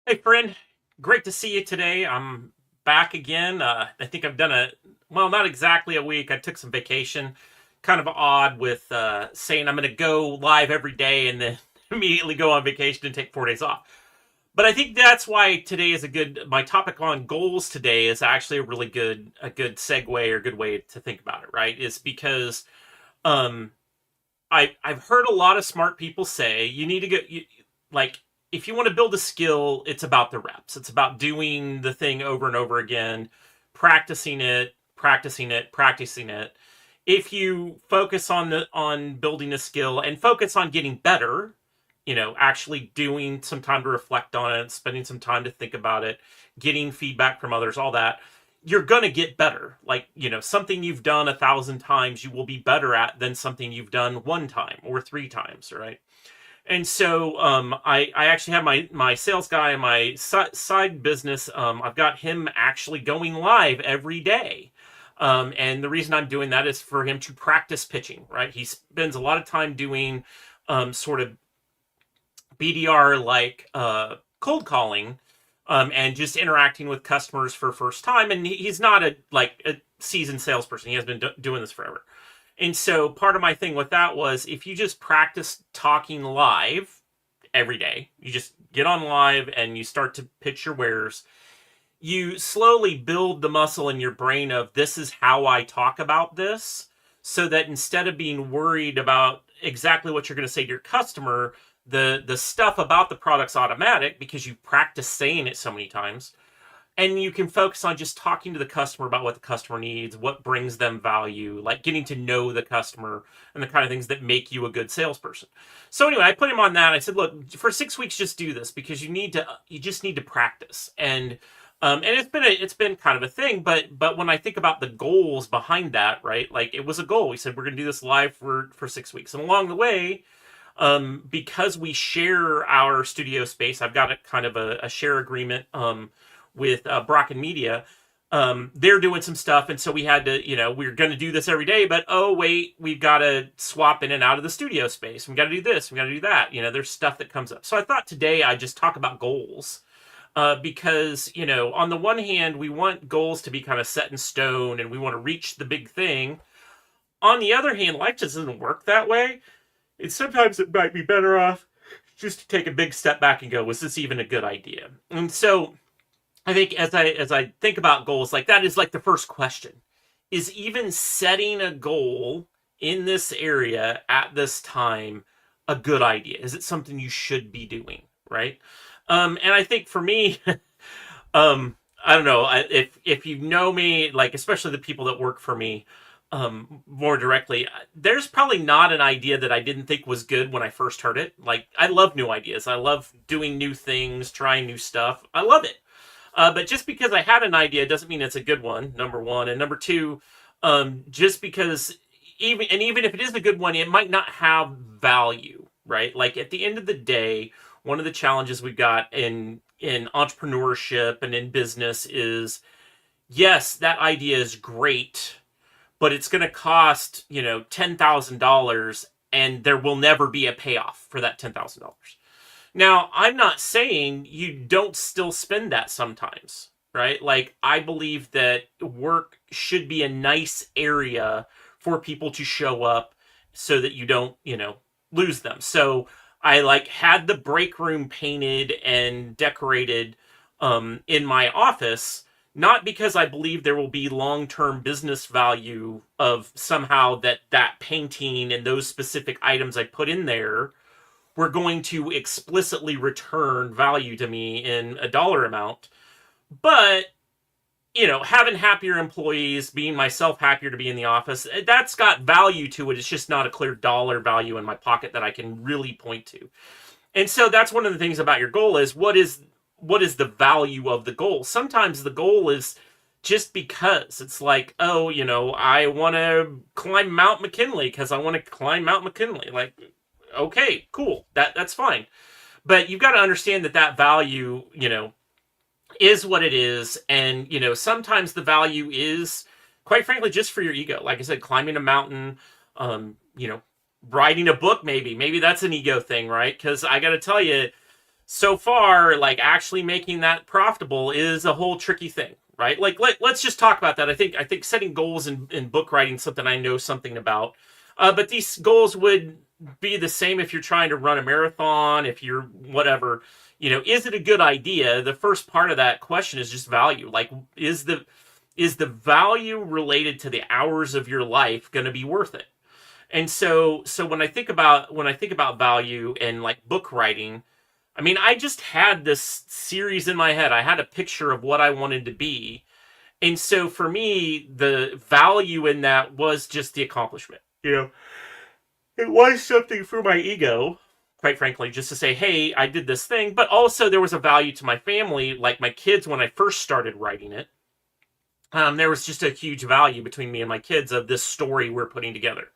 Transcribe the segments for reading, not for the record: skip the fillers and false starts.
Hey, friend. Great to see you today. I'm back again. I think I've done well, not exactly a week. I took some vacation. Kind of odd with saying I'm going to go live every day and then immediately go on vacation and take 4 days off. But I think that's why today is my topic on goals today is actually a good segue or good way to think about it, right? Is because um, I've heard a lot of smart people say you need to like if you want to build a skill, it's about the reps. It's about doing the thing over and over again, practicing it, practicing it, practicing it. If you focus on building a skill and focus on getting better, actually doing some time to reflect on it, spending some time to think about it, getting feedback from others, all that, you're going to get better. Like, something you've done 1,000 times, you will be better at than something you've done one time or three times, right? And so I actually have my sales guy and my side business. I've got him actually going live every day. And the reason I'm doing that is for him to practice pitching, right? He spends a lot of time doing sort of BDR like cold calling, and just interacting with customers for first time. And he's not a seasoned salesperson. He has been doing this forever. And so part of my thing with that was if you just practice talking live every day, you just get on live and you start to pitch your wares, you slowly build the muscle in your brain of this is how I talk about this, so that instead of being worried about exactly what you're going to say to your customer, the stuff about the product's automatic because you've practiced saying it so many times, and you can focus on just talking to the customer about what the customer needs, what brings them value, like getting to know the customer and the kind of things that make you a good salesperson. So anyway, I put him on that. I said, look, for 6 weeks, just do this because you just need to practice. And it's been kind of a thing, but when I think about the goals behind that, right? Like it was a goal. We said we're going to do this live for 6 weeks, and along the way, because we share our studio space, I've got a kind of a share agreement with Brocken Media. They're doing some stuff, and so we had to, we're going to do this every day, but oh wait, we've got to swap in and out of the studio space. We got to do this, we got to do that. There's stuff that comes up. So I thought today I'd just talk about goals. Because, on the one hand, we want goals to be kind of set in stone and we want to reach the big thing. On the other hand, life just doesn't work that way. And sometimes it might be better off just to take a big step back and go, was this even a good idea? And so I think as I think about goals, like that is like the first question. Is even setting a goal in this area at this time a good idea? Is it something you should be doing? Right. And I think for me, I don't know, if you know me, like especially the people that work for me, more directly, there's probably not an idea that I didn't think was good when I first heard it. Like I love new ideas. I love doing new things, trying new stuff. I love it. But just because I had an idea doesn't mean it's a good one. Number one, and number two, just because even if it is a good one, it might not have value, right? Like at the end of the day, one of the challenges we've got in entrepreneurship and in business is yes, that idea is great, but it's going to cost $10,000, and there will never be a payoff for that $10,000. Now, I'm not saying you don't still spend that sometimes, right? Like, I believe that work should be a nice area for people to show up so that you don't, lose them. So I like had the break room painted and decorated in my office, not because I believe there will be long-term business value of somehow that painting and those specific items I put in there were going to explicitly return value to me in a dollar amount. But, having happier employees, being myself happier to be in the office, that's got value to it. It's just not a clear dollar value in my pocket that I can really point to. And so that's one of the things about your goal is what is the value of the goal? Sometimes the goal is just because it's like, oh, I want to climb Mount McKinley because I want to climb Mount McKinley. Like, okay, cool. That's fine. But you've got to understand that value, is what it is. And, sometimes the value is, quite frankly, just for your ego. Like I said, climbing a mountain, um, you know, writing a book, maybe that's an ego thing, right? Because I got to tell you, so far, like actually making that profitable is a whole tricky thing, right? Like let's just talk about that. I think setting goals in book writing is something I know something about. But these goals would be the same if you're trying to run a marathon, if you're whatever. Is it a good idea? The first part of that question is just value. Like, is the value related to the hours of your life going to be worth it? And so when I think about value and like book writing, I mean, I just had this series in my head. I had a picture of what I wanted to be. And so for me, the value in that was just the accomplishment. It was something for my ego, quite frankly, just to say, hey, I did this thing. But also there was a value to my family, like my kids when I first started writing it. There was just a huge value between me and my kids of this story we're putting together.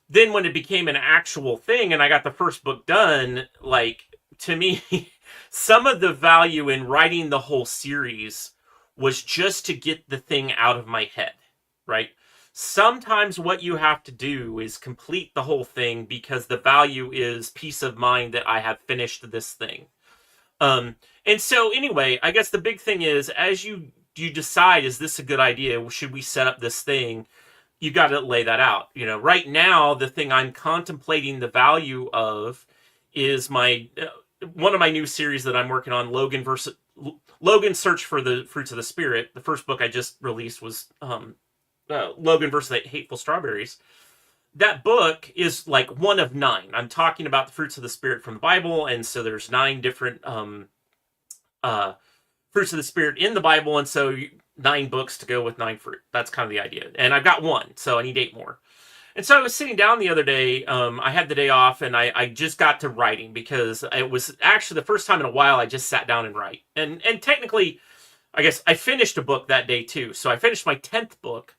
Then when it became an actual thing and I got the first book done, like, to me, some of the value in writing the whole series was just to get the thing out of my head, right? Sometimes what you have to do is complete the whole thing because the value is peace of mind that I have finished this thing. And so anyway, I guess the big thing is as you decide, is this a good idea? Should we set up this thing? You got to lay that out. Right now, the thing I'm contemplating the value of is my one of my new series that I'm working on, Logan Search for the Fruits of the Spirit. The first book I just released was Logan versus the Hateful Strawberries. That book is like one of 9. I'm talking about the fruits of the Spirit from the Bible, and so there's 9 different fruits of the Spirit in the Bible, and so 9 books to go with 9 fruit. That's kind of the idea. And I've got 1, so I need 8 more. And so I was sitting down the other day. I had the day off, and I just got to writing because it was actually the first time in a while I just sat down and write. And technically, I guess I finished a book that day too. So I finished my 10th book,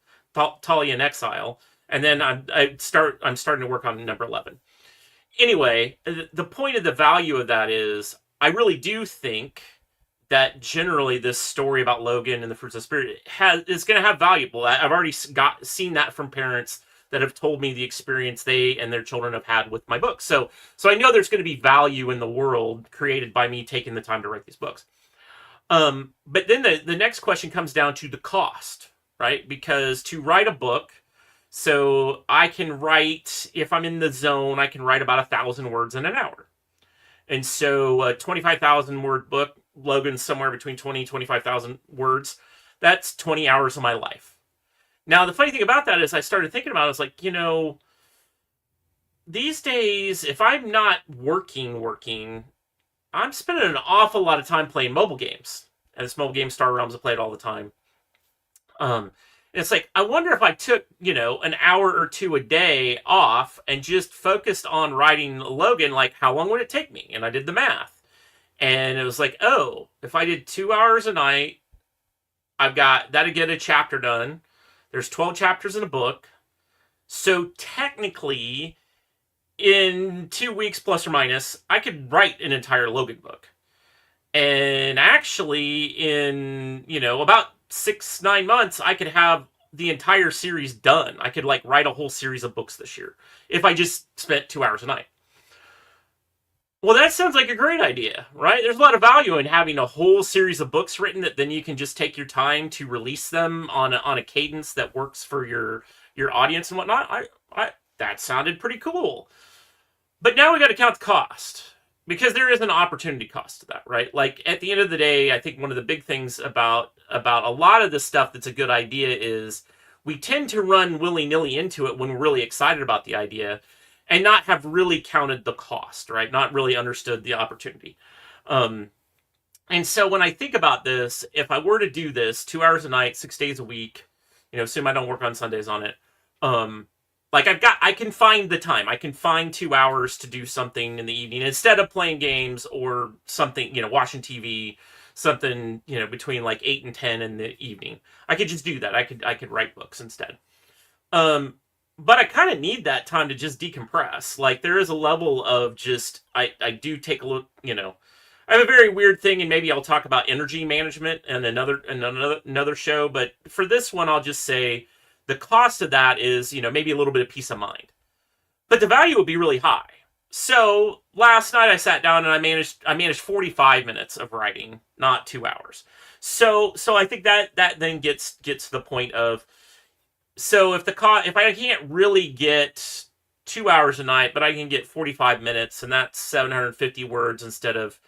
Talia in Exile, and then I'm starting to work on number 11. Anyway, the point of the value of that is I really do think that generally this story about Logan and the fruits of the Spirit is going to have valuable. I've already seen that from parents that have told me the experience they and their children have had with my books. So I know there's going to be value in the world created by me taking the time to write these books. But then the next question comes down to the cost, right? Because to write a book, so I can write, if I'm in the zone, I can write about 1,000 words in an hour. And so a 25,000 word book, Logan's somewhere between 20 and 25,000 words. That's 20 hours of my life. Now, the funny thing about that is I started thinking about it, it's like, these days, if I'm not working, I'm spending an awful lot of time playing mobile games. And this mobile game, Star Realms, I play it all the time. And it's like, I wonder if I took, an hour or 2 a day off and just focused on writing Logan, like, how long would it take me? And I did the math. And it was like, oh, if I did 2 hours a night, that'd get a chapter done. There's 12 chapters in a book. So technically, in 2 weeks plus or minus, I could write an entire Logan book. And actually, in, about 6-9 months, I could have the entire series done. I could write a whole series of books this year if I just spent 2 hours a night. Well, that sounds like a great idea, right? There's a lot of value in having a whole series of books written that then you can just take your time to release them on a cadence that works for your audience and whatnot. That sounded pretty cool. But now we got to count the cost, because there is an opportunity cost to that, right? Like, at the end of the day, I think one of the big things about a lot of the stuff that's a good idea is we tend to run willy-nilly into it when we're really excited about the idea and not have really counted the cost, right? Not really understood the opportunity. And so when I think about this, if I were to do this 2 hours a night, 6 days a week, assume I don't work on Sundays on it, I can find the time. I can find 2 hours to do something in the evening instead of playing games or something, watching TV, something, between 8 and 10 in the evening. I could just do that. I could write books instead. But I kind of need that time to just decompress. Like, there is a level of just, I do take a look, I have a very weird thing, and maybe I'll talk about energy management in another show. But for this one, I'll just say the cost of that is, maybe a little bit of peace of mind. But the value would be really high. So last night I sat down and I managed 45 minutes of writing, not 2 hours. So I think that then gets to the point of, so if I can't really get 2 hours a night, but I can get 45 minutes, and that's 750 words instead of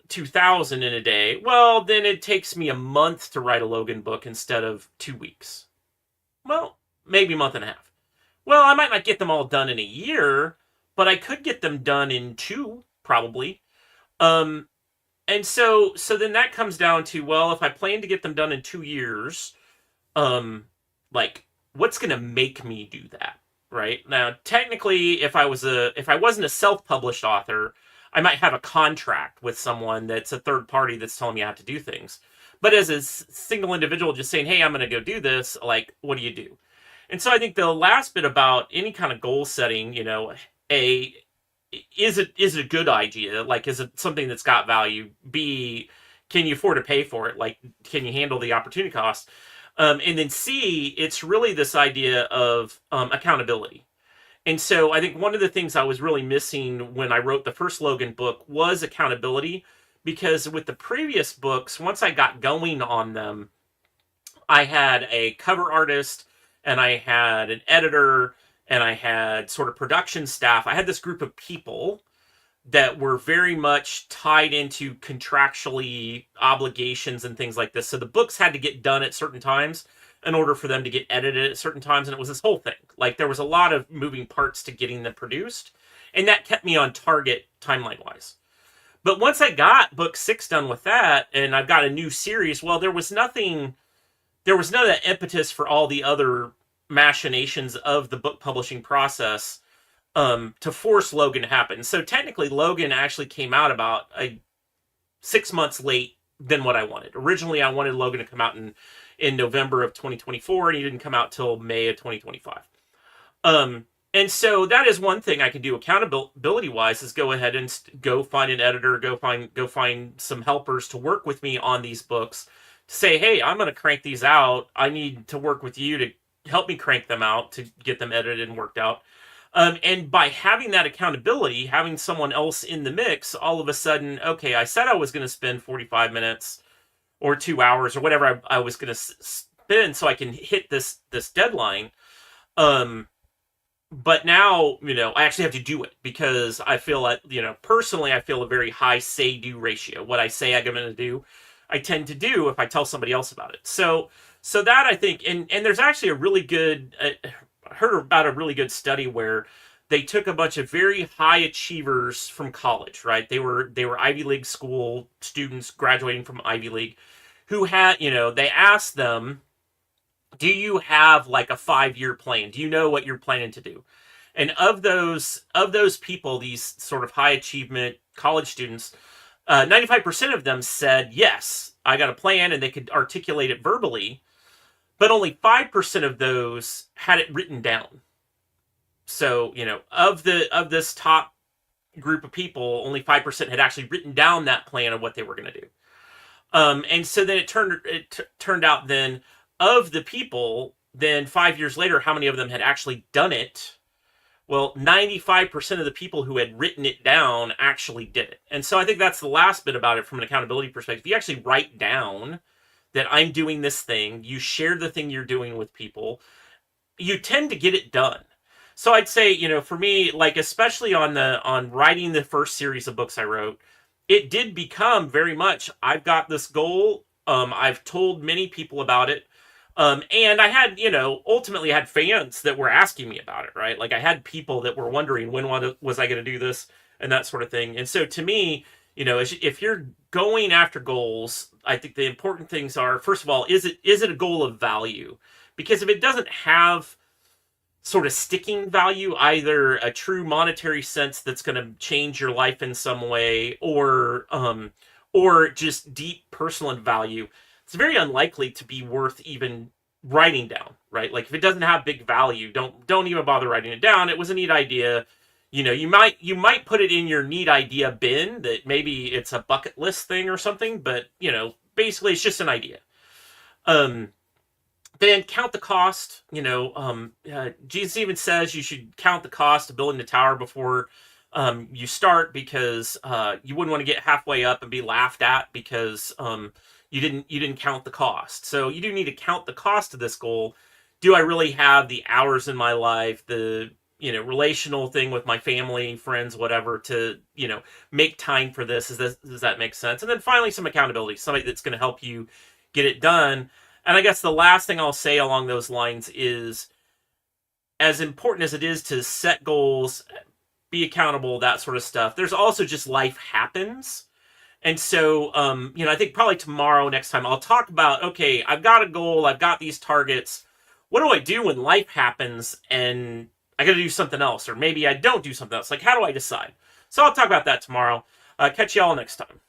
2,000 in a day. Well, then it takes me a month to write a Logan book instead of 2 weeks. Well, maybe a month and a half. Well, I might not get them all done in a year, but I could get them done in two, probably. Um, and so then that comes down to, well, if I plan to get them done in 2 years, um, like, what's going to make me do that? Right now, technically, if I wasn't a self-published author, I might have a contract with someone that's a third party that's telling me I have to do things. But as a single individual, just saying, "Hey, I'm going to go do this," like, what do you do? And so I think the last bit about any kind of goal setting, a is it a good idea? Like, is it something that's got value? B, can you afford to pay for it? Like, can you handle the opportunity cost? And then C, it's really this idea of accountability. And so I think one of the things I was really missing when I wrote the first Logan book was accountability, because with the previous books, once I got going on them, I had a cover artist and I had an editor and I had sort of production staff. I had this group of people that were very much tied into contractually obligations and things like this. So the books had to get done at certain times in order for them to get edited at certain times. And it was this whole thing. Like, there was a lot of moving parts to getting them produced. And that kept me on target timeline wise. But once I got book 6 done with that, and I've got a new series, well, there was none of that impetus for all the other machinations of the book publishing process to force Logan to happen. So technically, Logan actually came out about 6 months late than what I wanted. Originally, I wanted Logan to come out in November of 2024, and he didn't come out till May of 2025. And so that is one thing I can do accountability wise, is go ahead and go find an editor, go find some helpers to work with me on these books. To say, hey, I'm going to crank these out. I need to work with you to help me crank them out, to get them edited and worked out. And by having that accountability, having someone else in the mix, all of a sudden, okay, I said I was going to spend 45 minutes or 2 hours or whatever I was going to spend so I can hit this deadline. But now, I actually have to do it, because I feel like, personally, I feel a very high say-do ratio. What I say I'm going to do, I tend to do if I tell somebody else about it. So that, I think, and there's actually a really good, heard about a really good study where they took a bunch of very high achievers from college, right? They were Ivy League school students graduating from Ivy League, who had, they asked them, do you have like a 5-year plan? Do you know what you're planning to do? And of those people, these sort of high achievement college students, 95% of them said, yes, I got a plan, and they could articulate it verbally. But only 5% of those had it written down. So, of this top group of people, only 5% had actually written down that plan of what they were going to do. And so then it turned out then, of the people, then 5 years later, how many of them had actually done it? Well, 95% of the people who had written it down actually did it. And so I think that's the last bit about it from an accountability perspective. You actually write down that I'm doing this thing, you share the thing you're doing with people, you tend to get it done. So I'd say, for me, like, especially on writing the first series of books I wrote, it did become very much, I've got this goal. I've told many people about it. And I had, ultimately had fans that were asking me about it, right? Like, I had people that were wondering, when was I going to do this, and that sort of thing. And so to me, if you're going after goals, I think the important things are, first of all, is it a goal of value? Because if it doesn't have sort of sticking value, either a true monetary sense that's going to change your life in some way, or just deep personal value, it's very unlikely to be worth even writing down, right? Like, if it doesn't have big value, don't even bother writing it down. It was a neat idea. You might put it in your neat idea bin, that maybe it's a bucket list thing or something, but basically it's just an idea. then count the cost. Jesus even says you should count the cost of building the tower before you start, because you wouldn't want to get halfway up and be laughed at because you didn't count the cost. So you do need to count the cost of this goal. Do I really have the hours in my life, the relational thing with my family, friends, whatever, to make time for this? Does that make sense? And then finally, some accountability, somebody that's going to help you get it done. And I guess the last thing I'll say along those lines is, as important as it is to set goals, be accountable, that sort of stuff, there's also just life happens. And so, I think probably tomorrow, next time, I'll talk about, okay, I've got a goal, I've got these targets. What do I do when life happens and I got to do something else? Or maybe I don't do something else. Like, how do I decide? So I'll talk about that tomorrow. Catch you all next time.